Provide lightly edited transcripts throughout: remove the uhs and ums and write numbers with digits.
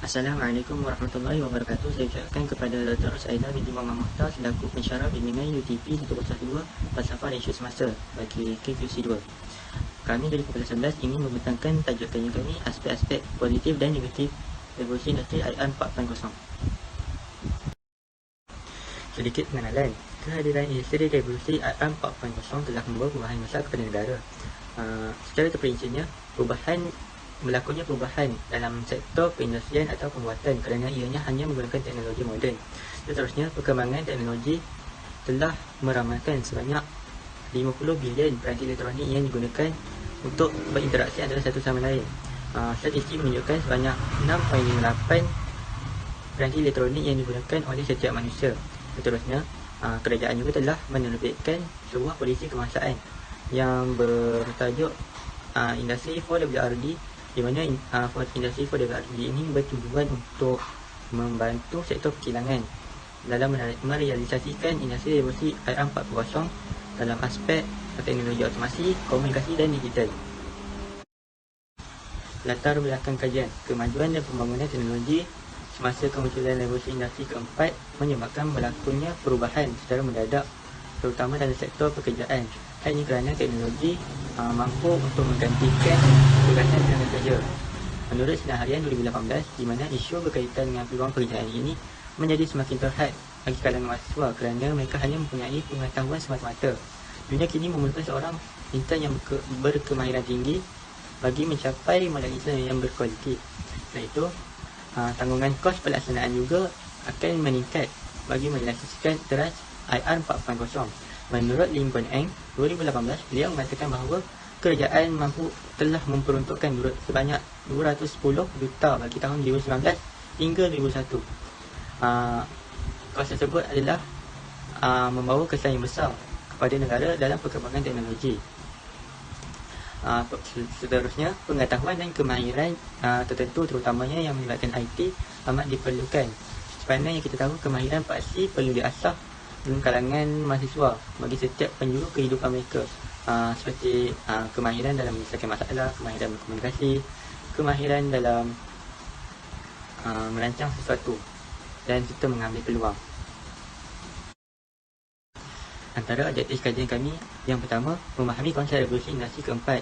Assalamualaikum warahmatullahi wabarakatuh. Saya ucapkan kepada Dr. Rosaidah binti Muhammad Mukhtar selaku pensyarah bimbingan UTP 112 Falsafah Ratio Semasa bagi KQC2. Kami dari Fakultas 11 ingin membentangkan tajuk kajian kami aspek-aspek positif dan negatif revolusi industri IR 4.0. Sedikit pengenalan. Kehadiran industri revolusi IR 4.0 telah membawa perubahan besar kepada negara. Secara terperincinya, berlakunya perubahan dalam sektor perindustrian atau pembuatan kerana ianya hanya menggunakan teknologi moden. Seterusnya, perkembangan teknologi telah meramalkan sebanyak 50 bilion peranti elektronik yang digunakan untuk berinteraksi antara satu sama lain. Statistik menunjukkan sebanyak 6.58 peranti elektronik yang digunakan oleh setiap manusia. Seterusnya, kerajaan juga telah menerbitkan sebuah polisi kebangsaan yang bertajuk Industri 4WRD, di mana industri 4WRD ini bertujuan untuk membantu sektor perkilangan dalam merealisasikan industri revolusi IR 4.0 dalam aspek teknologi otomasi, komunikasi dan digital. Latar belakang kajian: kemajuan dan pembangunan teknologi semasa kemunculan revolusi industri keempat menyebabkan berlakunya perubahan secara mendadak, terutama dalam sektor pekerjaan. Hal ini kerana teknologi mampu untuk menggantikan tugasan tenaga kerja. Menurut Sinar Harian 2018, di mana isu berkaitan dengan peluang pekerjaan ini menjadi semakin terhad bagi kalangan mahasiswa kerana mereka hanya mempunyai pengetahuan semata-mata. Dunia kini memerlukan seorang intern yang berkemahiran tinggi bagi mencapai modalitas yang berkualiti. Selain itu, tanggungan kos pelaksanaan juga akan meningkat bagi merealisasikan teras IR 4.0. Menurut Lim Guan Eng 2018, beliau mengatakan bahawa kerajaan telah memperuntukkan sebanyak 210 juta bagi tahun 2019 hingga 2001. Kos tersebut adalah membawa kesan yang besar kepada negara dalam perkembangan teknologi. Seterusnya, pengetahuan dan kemahiran tertentu terutamanya yang melibatkan IT amat diperlukan. Sepanjang yang kita tahu, kemahiran pasti perlu diasah dalam kalangan mahasiswa bagi setiap penjuru kehidupan mereka, seperti kemahiran dalam menyelesaikan masalah, kemahiran berkomunikasi, kemahiran dalam merancang sesuatu dan serta mengambil peluang. Antara objektif kajian kami, yang pertama, memahami konsep revolusi industri keempat.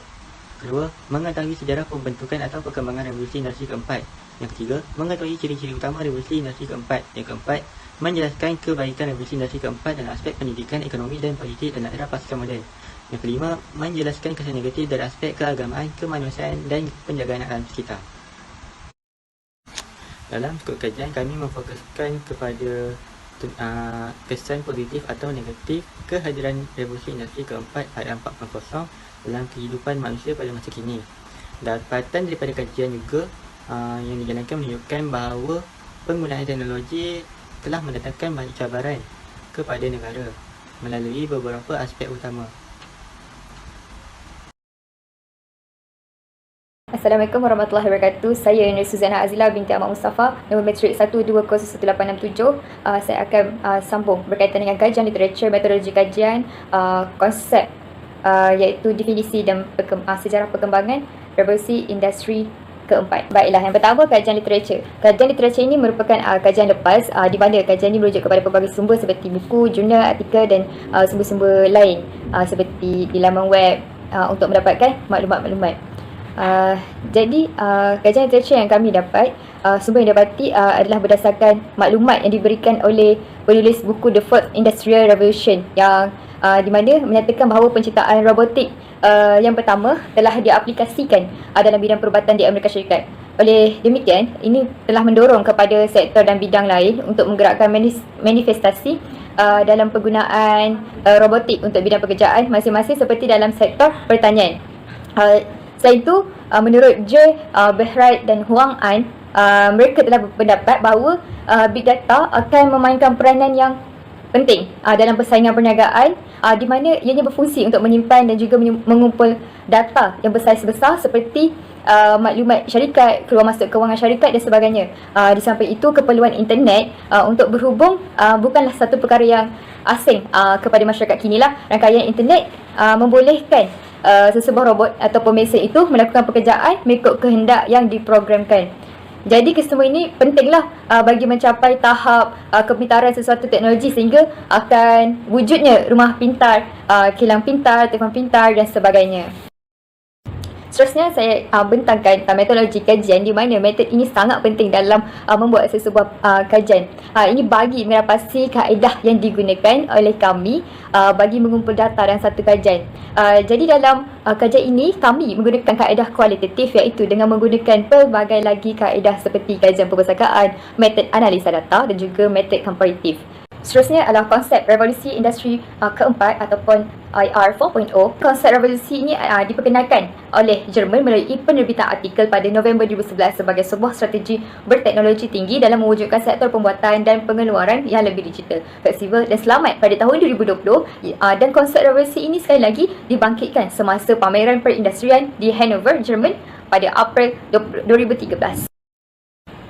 Kedua, mengetahui sejarah pembentukan atau perkembangan revolusi industri keempat. Yang ketiga, mengetahui ciri-ciri utama revolusi industri keempat. Yang keempat, menjelaskan kebaikan revolusi industri keempat dalam aspek pendidikan, ekonomi dan politik dalam era pasca moden. Yang kelima, menjelaskan kesan negatif dari aspek keagamaan, kemanusiaan dan penjagaan alam sekitar. Dalam skop kajian, kami memfokuskan kepada kesan positif atau negatif kehadiran revolusi industri keempat IR 4.0 dalam kehidupan manusia pada masa kini. Dapatan daripada kajian juga yang dijalankan menunjukkan bahawa penggunaan teknologi telah mendatangkan banyak cabaran kepada negara melalui beberapa aspek utama. Assalamualaikum warahmatullahi wabarakatuh. Saya Nur Suzana Azila binti Ahmad Mustafa, nombor matrik 12011867. Saya akan sambung berkaitan dengan kajian literatur, metodologi kajian, konsep iaitu definisi dan sejarah perkembangan revolusi industri keempat. Baiklah, yang pertama, kajian literatur. Kajian literatur ini merupakan kajian lepas di mana kajian ini merujuk kepada pelbagai sumber seperti buku, jurnal, artikel dan sumber-sumber lain seperti di laman web untuk mendapatkan maklumat-maklumat. Jadi kajian literatur yang kami dapat, sumber yang dapati adalah berdasarkan maklumat yang diberikan oleh penulis buku The Fourth Industrial Revolution yang di mana menyatakan bahawa penciptaan robotik yang pertama telah diaplikasikan dalam bidang perubatan di Amerika Syarikat. Oleh demikian, ini telah mendorong kepada sektor dan bidang lain untuk menggerakkan manifestasi dalam penggunaan robotik untuk bidang pekerjaan masing-masing seperti dalam sektor pertanian. Selain itu, menurut J. Behrait dan Huang An, mereka telah berpendapat bahawa Big Data akan memainkan peranan yang penting dalam persaingan perniagaan, di mana ianya berfungsi untuk menyimpan dan juga mengumpul data yang besar-besar seperti maklumat syarikat, keluar masuk kewangan syarikat dan sebagainya. Di samping itu, keperluan internet untuk berhubung bukanlah satu perkara yang asing kepada masyarakat kinilah. Rangkaian internet membolehkan sesebuah robot atau mesin itu melakukan pekerjaan mengikut kehendak yang diprogramkan. Jadi kesemua ini pentinglah bagi mencapai tahap kepintaran sesuatu teknologi sehingga akan wujudnya rumah pintar, kilang pintar, telefon pintar dan sebagainya. Seterusnya saya bentangkan metodologi kajian di mana metod ini sangat penting dalam membuat sesebuah kajian. Ini bagi merapasi kaedah yang digunakan oleh kami bagi mengumpul data dalam satu kajian. Jadi dalam kajian ini kami menggunakan kaedah kualitatif iaitu dengan menggunakan pelbagai lagi kaedah seperti kajian perpustakaan, metod analisa data dan juga metod komparatif. Seterusnya adalah konsep revolusi industri keempat ataupun IR 4.0. Konsep revolusi ini diperkenalkan oleh Jerman melalui penerbitan artikel pada November 2011 sebagai sebuah strategi berteknologi tinggi dalam mewujudkan sektor pembuatan dan pengeluaran yang lebih digital, fleksibel dan selamat pada tahun 2020. Dan konsep revolusi ini sekali lagi dibangkitkan semasa pameran perindustrian di Hanover, Jerman pada April 2013.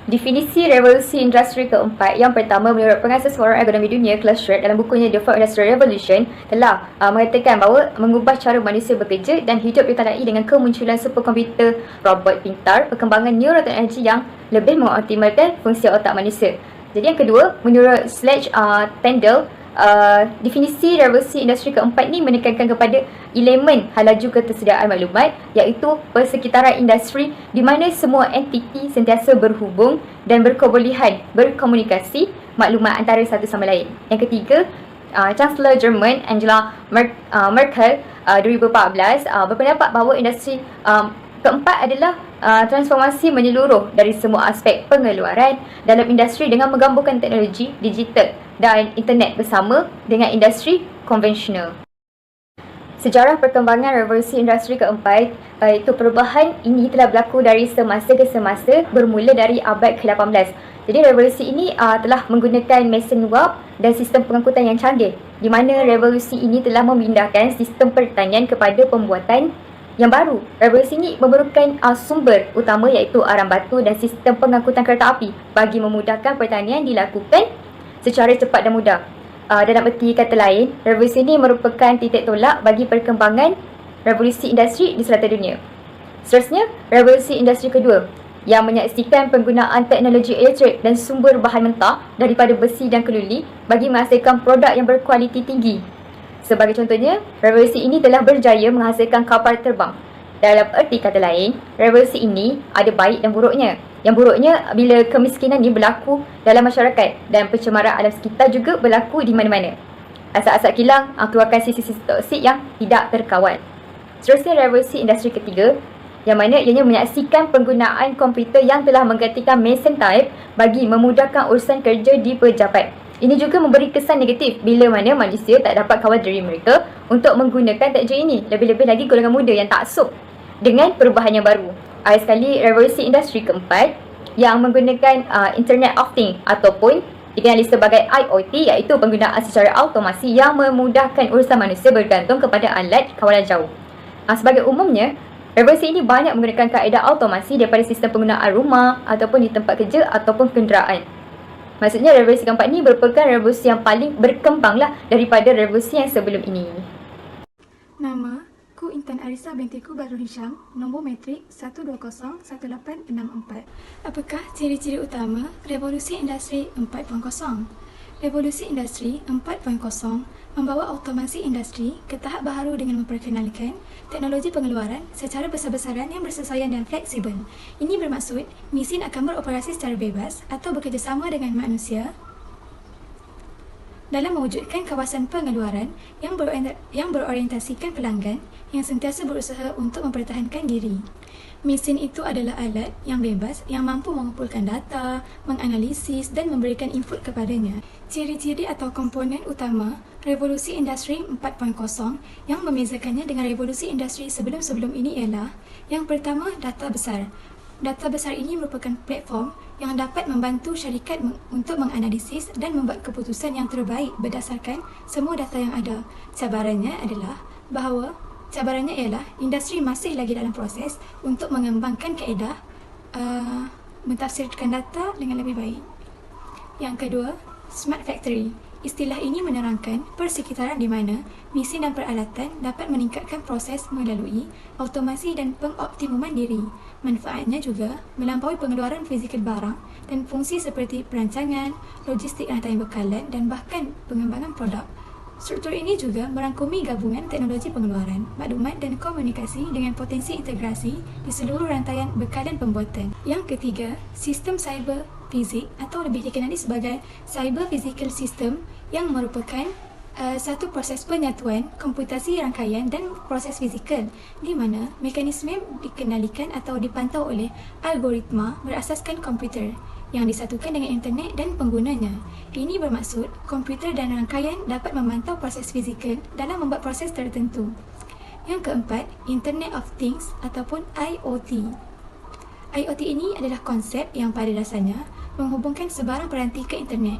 Definisi revolusi industri keempat yang pertama menurut pengasas Forum Ekonomi Dunia Klaus Schwab dalam bukunya The Fourth Industrial Revolution telah mengatakan bahawa mengubah cara manusia bekerja dan hidup ditandai dengan kemunculan superkomputer, robot pintar, perkembangan neuroteknologi yang lebih mengoptimalkan fungsi otak manusia. Jadi yang kedua, menurut Sledge Tendel, definisi revolusi industri keempat ni menekankan kepada elemen halaju ketersediaan maklumat iaitu persekitaran industri di mana semua entiti sentiasa berhubung dan berkebolehan berkomunikasi maklumat antara satu sama lain. Yang ketiga, Chancellor Jerman Angela Merkel 2014 berpendapat bahawa industri keempat adalah transformasi menyeluruh dari semua aspek pengeluaran dalam industri dengan menggabungkan teknologi digital dan internet bersama dengan industri konvensional. Sejarah perkembangan revolusi industri keempat, iaitu perubahan ini telah berlaku dari semasa ke semasa bermula dari abad ke-18. Jadi revolusi ini telah menggunakan mesin wap dan sistem pengangkutan yang canggih, di mana revolusi ini telah memindahkan sistem pertanian kepada pembuatan yang baru. Revolusi ini memerlukan sumber utama iaitu arang batu dan sistem pengangkutan kereta api bagi memudahkan pertanian dilakukan secara cepat dan mudah. Dalam erti kata lain, revolusi ini merupakan titik tolak bagi perkembangan revolusi industri di selatan dunia. Seterusnya, revolusi industri kedua yang menyaksikan penggunaan teknologi elektrik dan sumber bahan mentah daripada besi dan keluli bagi menghasilkan produk yang berkualiti tinggi. Sebagai contohnya, revolusi ini telah berjaya menghasilkan kapal terbang. Dalam erti kata lain, revolusi ini ada baik dan buruknya. Yang buruknya bila kemiskinan ini berlaku dalam masyarakat dan pencemaran alam sekitar juga berlaku di mana-mana. Asap-asap kilang keluarkan sisi-sisi toksik yang tidak terkawal. Seterusnya revolusi industri ketiga yang mana ianya menyaksikan penggunaan komputer yang telah menggantikan mesin type bagi memudahkan urusan kerja di pejabat. Ini juga memberi kesan negatif bila mana manusia tak dapat kawal diri mereka untuk menggunakan teknologi ini, lebih-lebih lagi golongan muda yang taksub dengan perubahan yang baru. Sekali, revolusi industri keempat yang menggunakan Internet of Things ataupun dikenali sebagai IoT iaitu penggunaan secara automasi yang memudahkan urusan manusia bergantung kepada alat kawalan jauh. Sebagai umumnya, revolusi ini banyak menggunakan kaedah automasi daripada sistem penggunaan rumah ataupun di tempat kerja ataupun kenderaan. Maksudnya revolusi keempat ini merupakan revolusi yang paling berkembanglah daripada revolusi yang sebelum ini. Nama Ku Intan Arisa binti Ku Badrul Hisham, nombor metrik 1201864. Apakah ciri-ciri utama revolusi industri 4.0? Revolusi industri 4.0 membawa otomasi industri ke tahap baharu dengan memperkenalkan teknologi pengeluaran secara besar-besaran yang bersesuaian dan fleksibel. Ini bermaksud mesin akan beroperasi secara bebas atau bekerjasama dengan manusia dalam mewujudkan kawasan pengeluaran yang berorientasikan pelanggan yang sentiasa berusaha untuk mempertahankan diri. Mesin itu adalah alat yang bebas yang mampu mengumpulkan data, menganalisis dan memberikan input kepadanya. Ciri-ciri atau komponen utama revolusi industri 4.0 yang membezakannya dengan revolusi industri sebelum-sebelum ini ialah yang pertama, data besar. Data besar ini merupakan platform yang dapat membantu syarikat untuk menganalisis dan membuat keputusan yang terbaik berdasarkan semua data yang ada. Cabarannya ialah industri masih lagi dalam proses untuk mengembangkan kaedah mentafsirkan data dengan lebih baik. Yang kedua, Smart Factory. Istilah ini menerangkan persekitaran di mana mesin dan peralatan dapat meningkatkan proses melalui automasi dan pengoptimuman diri. Manfaatnya juga melampaui pengeluaran fizikal barang dan fungsi seperti perancangan, logistik rantai bekalan dan bahkan pengembangan produk. Struktur ini juga merangkumi gabungan teknologi pengeluaran, maklumat dan komunikasi dengan potensi integrasi di seluruh rantaian bekalan pembuatan. Yang ketiga, sistem cyber fizik atau lebih dikenali sebagai cyber physical system yang merupakan satu proses penyatuan komputasi rangkaian dan proses fizikal di mana mekanisme dikendalikan atau dipantau oleh algoritma berasaskan komputer yang disatukan dengan internet dan penggunanya. Ini bermaksud komputer dan rangkaian dapat memantau proses fizikal dalam membuat proses tertentu. Yang keempat, Internet of Things ataupun IoT. IoT ini adalah konsep yang pada dasarnya menghubungkan sebarang peranti ke internet.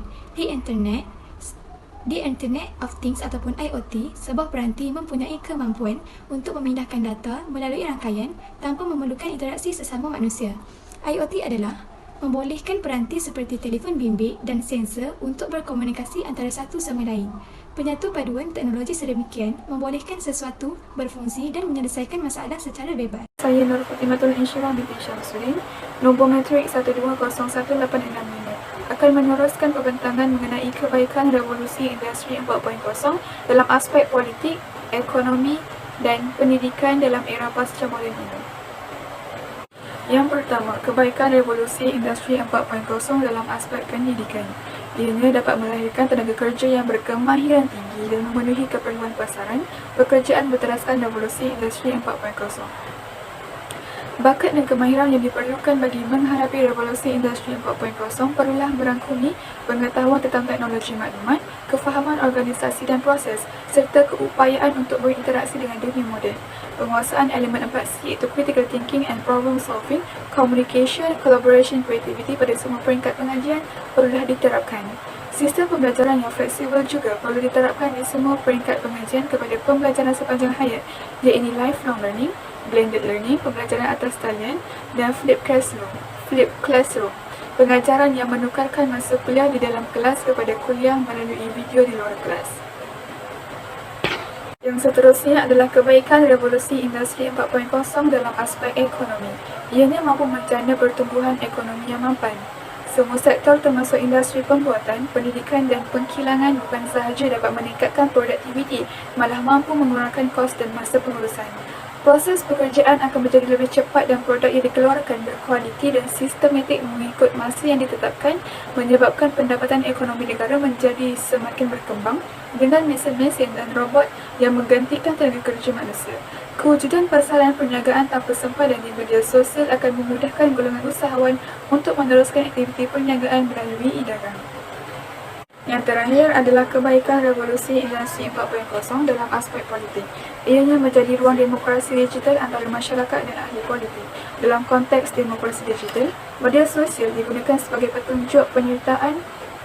Di Internet of Things ataupun IoT, sebuah peranti mempunyai kemampuan untuk memindahkan data melalui rangkaian tanpa memerlukan interaksi sesama manusia. IoT adalah membolehkan peranti seperti telefon bimbit dan sensor untuk berkomunikasi antara satu sama lain. Penyatu paduan teknologi sedemikian membolehkan sesuatu berfungsi dan menyelesaikan masalah secara bebas. Saya Nur Fatimatul Insyirah binti Syamsuddin, nombor matrik 120186 akan meneruskan pembentangan mengenai kebaikan revolusi industri 4.0 dalam aspek politik, ekonomi dan pendidikan dalam era pasca moden ini. Yang pertama, kebaikan revolusi industri 4.0 dalam aspek pendidikan. Ianya dapat melahirkan tenaga kerja yang berkemahiran tinggi dan memenuhi keperluan pasaran pekerjaan berteraskan revolusi industri 4.0. Bakat dan kemahiran yang diperlukan bagi menghadapi revolusi industri 4.0 perlulah merangkumi pengetahuan tentang teknologi maklumat, kefahaman organisasi dan proses, serta keupayaan untuk berinteraksi dengan dunia moden. Penguasaan elemen 4C iaitu critical thinking and problem solving, communication, collaboration, creativity pada semua peringkat pengajian perlulah diterapkan. Sistem pembelajaran yang fleksibel juga perlu diterapkan di semua peringkat pengajian kepada pembelajaran sepanjang hayat, iaitu lifelong learning, blended learning, pembelajaran atas talian dan flipped classroom. Pengajaran yang menukarkan masa kuliah di dalam kelas kepada kuliah melalui video di luar kelas. Yang seterusnya adalah kebaikan revolusi industri 4.0 dalam aspek ekonomi. Ianya mampu menjana pertumbuhan ekonomi yang mampan. Semua sektor termasuk industri pembuatan, pendidikan dan pengkilangan bukan sahaja dapat meningkatkan produktiviti, malah mampu mengurangkan kos dan masa pengurusan. Proses pekerjaan akan menjadi lebih cepat dan produk yang dikeluarkan berkualiti dan sistematik mengikut masa yang ditetapkan, menyebabkan pendapatan ekonomi negara menjadi semakin berkembang dengan mesin-mesin dan robot yang menggantikan tenaga kerja manusia. Kewujudan persalinan perniagaan tanpa sempadan di media sosial akan memudahkan golongan usahawan untuk meneruskan aktiviti perniagaan melalui e-dagang. Yang terakhir adalah kebaikan revolusi industri 4.0 dalam aspek politik. Ianya menjadi ruang demokrasi digital antara masyarakat dan ahli politik. Dalam konteks demokrasi digital, media sosial digunakan sebagai petunjuk penyertaan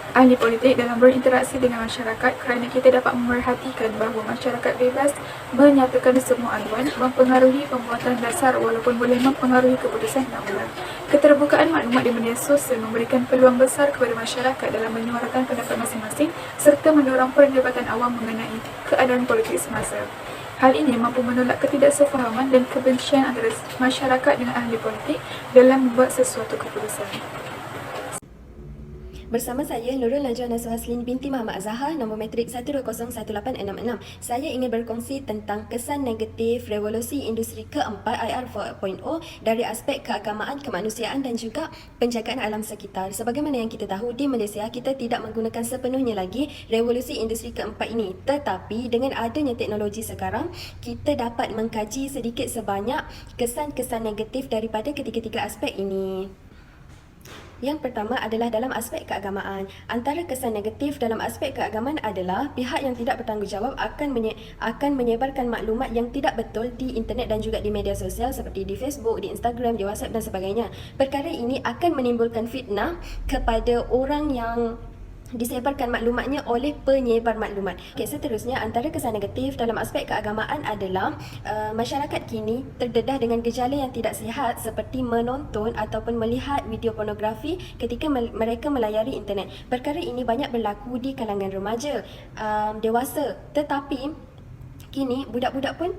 ahli politik dalam berinteraksi dengan masyarakat kerana kita dapat memerhatikan bahawa masyarakat bebas menyatakan semua aduan, mempengaruhi pembuatan dasar walaupun boleh mempengaruhi keputusan undang-undang. Keterbukaan maklumat di media sosial memberikan peluang besar kepada masyarakat dalam menyuarakan pendapat masing-masing serta mendorong perdebatan awam mengenai keadaan politik semasa. Hal ini mampu menolak ketidaksefahaman dan kebencian antara masyarakat dengan ahli politik dalam membuat sesuatu keputusan. Bersama saya Nurul Najwa Nasuh Haslin binti Muhammad Azhar, nombor matrik 121866. Saya ingin berkongsi tentang kesan negatif revolusi industri keempat IR 4.0 dari aspek keagamaan, kemanusiaan dan juga penjagaan alam sekitar. Sebagaimana yang kita tahu, di Malaysia kita tidak menggunakan sepenuhnya lagi revolusi industri keempat ini. Tetapi dengan adanya teknologi sekarang, kita dapat mengkaji sedikit sebanyak kesan-kesan negatif daripada ketiga-tiga aspek ini. Yang pertama adalah dalam aspek keagamaan. Antara kesan negatif dalam aspek keagamaan adalah pihak yang tidak bertanggungjawab akan menyebarkan maklumat yang tidak betul di internet dan juga di media sosial seperti di Facebook, di Instagram, di WhatsApp dan sebagainya. Perkara ini akan menimbulkan fitnah kepada orang yang disebarkan maklumatnya oleh penyebar maklumat. Seterusnya, antara kesan negatif dalam aspek keagamaan adalah masyarakat kini terdedah dengan gejala yang tidak sihat seperti menonton ataupun melihat video pornografi ketika mereka melayari internet. Perkara ini banyak berlaku di kalangan remaja, dewasa, tetapi kini budak-budak pun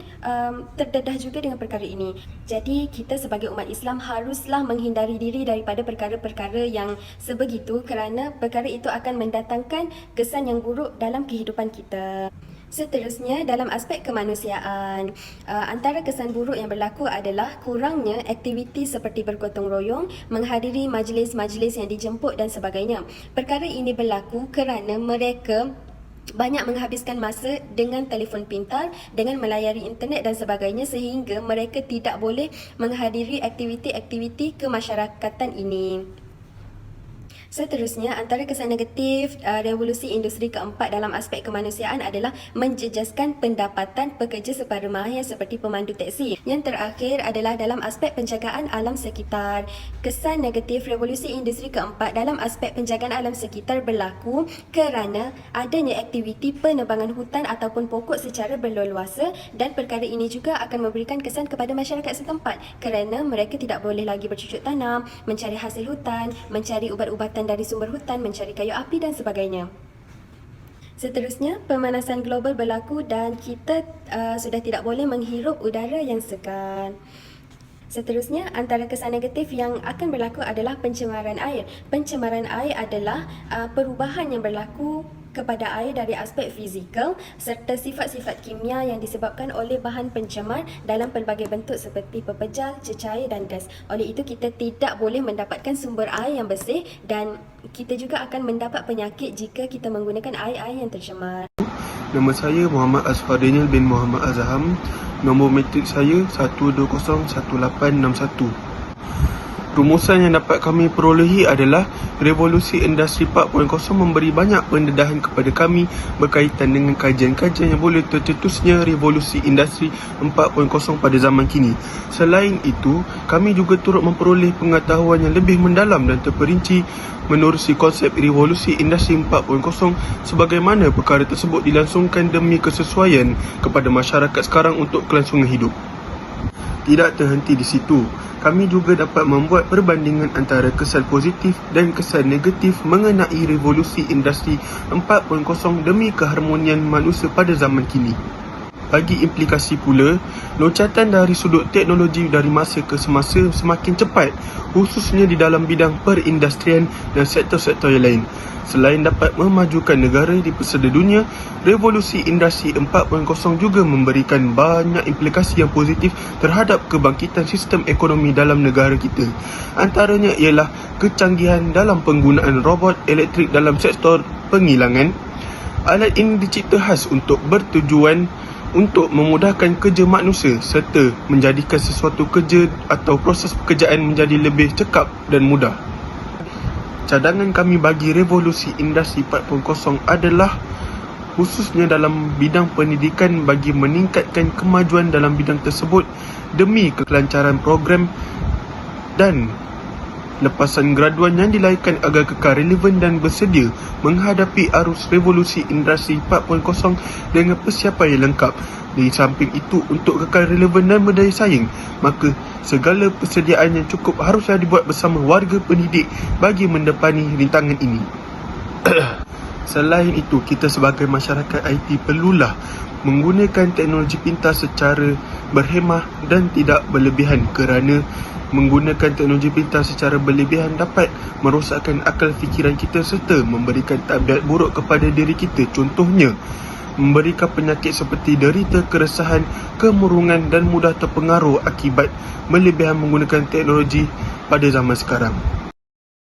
terdedah juga dengan perkara ini. Jadi kita sebagai umat Islam haruslah menghindari diri daripada perkara-perkara yang sebegitu, kerana perkara itu akan mendatangkan kesan yang buruk dalam kehidupan kita. Seterusnya, dalam aspek kemanusiaan, antara kesan buruk yang berlaku adalah kurangnya aktiviti seperti bergotong royong, menghadiri majlis-majlis yang dijemput dan sebagainya. Perkara ini berlaku kerana mereka banyak menghabiskan masa dengan telefon pintar, dengan melayari internet dan sebagainya, sehingga mereka tidak boleh menghadiri aktiviti-aktiviti kemasyarakatan ini. Seterusnya, antara kesan negatif revolusi industri keempat dalam aspek kemanusiaan adalah menjejaskan pendapatan pekerja separa mahir seperti pemandu teksi. Yang terakhir adalah dalam aspek penjagaan alam sekitar. Kesan negatif revolusi industri keempat dalam aspek penjagaan alam sekitar berlaku kerana adanya aktiviti penebangan hutan ataupun pokok secara berleluasa, dan perkara ini juga akan memberikan kesan kepada masyarakat setempat kerana mereka tidak boleh lagi bercucuk tanam, mencari hasil hutan, mencari ubat-ubatan dari sumber hutan, mencari kayu api dan sebagainya. Seterusnya, pemanasan global berlaku dan kita sudah tidak boleh menghirup udara yang segar. Seterusnya, antara kesan negatif yang akan berlaku adalah pencemaran air. Pencemaran air adalah perubahan yang berlaku kepada air dari aspek fizikal serta sifat-sifat kimia yang disebabkan oleh bahan pencemar dalam pelbagai bentuk seperti pepejal, cecair dan gas. Oleh itu, kita tidak boleh mendapatkan sumber air yang bersih dan kita juga akan mendapat penyakit jika kita menggunakan air-air yang tercemar. Nama saya Muhammad Asfar Daniel bin Muhammad Azham. Nombor matrik saya 1201861. Rumusan yang dapat kami perolehi adalah revolusi industri 4.0 memberi banyak pendedahan kepada kami berkaitan dengan kajian-kajian yang boleh tercetusnya revolusi industri 4.0 pada zaman kini. Selain itu, kami juga turut memperoleh pengetahuan yang lebih mendalam dan terperinci menerusi konsep revolusi industri 4.0 sebagaimana perkara tersebut dilangsungkan demi kesesuaian kepada masyarakat sekarang untuk kelangsungan hidup. Tidak terhenti di situ, kami juga dapat membuat perbandingan antara kesan positif dan kesan negatif mengenai revolusi industri 4.0 demi keharmonian manusia pada zaman kini. Bagi implikasi pula, loncatan dari sudut teknologi dari masa ke semasa semakin cepat, khususnya di dalam bidang perindustrian dan sektor-sektor yang lain. Selain dapat memajukan negara di pesada dunia, revolusi industri 4.0 juga memberikan banyak implikasi yang positif terhadap kebangkitan sistem ekonomi dalam negara kita. Antaranya ialah kecanggihan dalam penggunaan robot elektrik dalam sektor pengilangan. Alat ini dicipta khas untuk bertujuan untuk memudahkan kerja manusia serta menjadikan sesuatu kerja atau proses pekerjaan menjadi lebih cekap dan mudah. Cadangan kami bagi revolusi industri 4.0 adalah khususnya dalam bidang pendidikan bagi meningkatkan kemajuan dalam bidang tersebut demi kelancaran program dan lepasan graduan yang dilahirkan agar kekal relevan dan bersedia menghadapi arus revolusi industri 4.0 dengan persiapan yang lengkap. Di samping itu, untuk kekal relevan dan berdaya saing, maka segala persediaan yang cukup haruslah dibuat bersama warga pendidik bagi mendepani rintangan ini. Selain itu, kita sebagai masyarakat IT perlulah menggunakan teknologi pintar secara berhemah dan tidak berlebihan kerana menggunakan teknologi pintar secara berlebihan dapat merosakkan akal fikiran kita serta memberikan tabiat buruk kepada diri kita. Contohnya, memberikan penyakit seperti derita, keresahan, kemurungan dan mudah terpengaruh akibat berlebihan menggunakan teknologi pada zaman sekarang.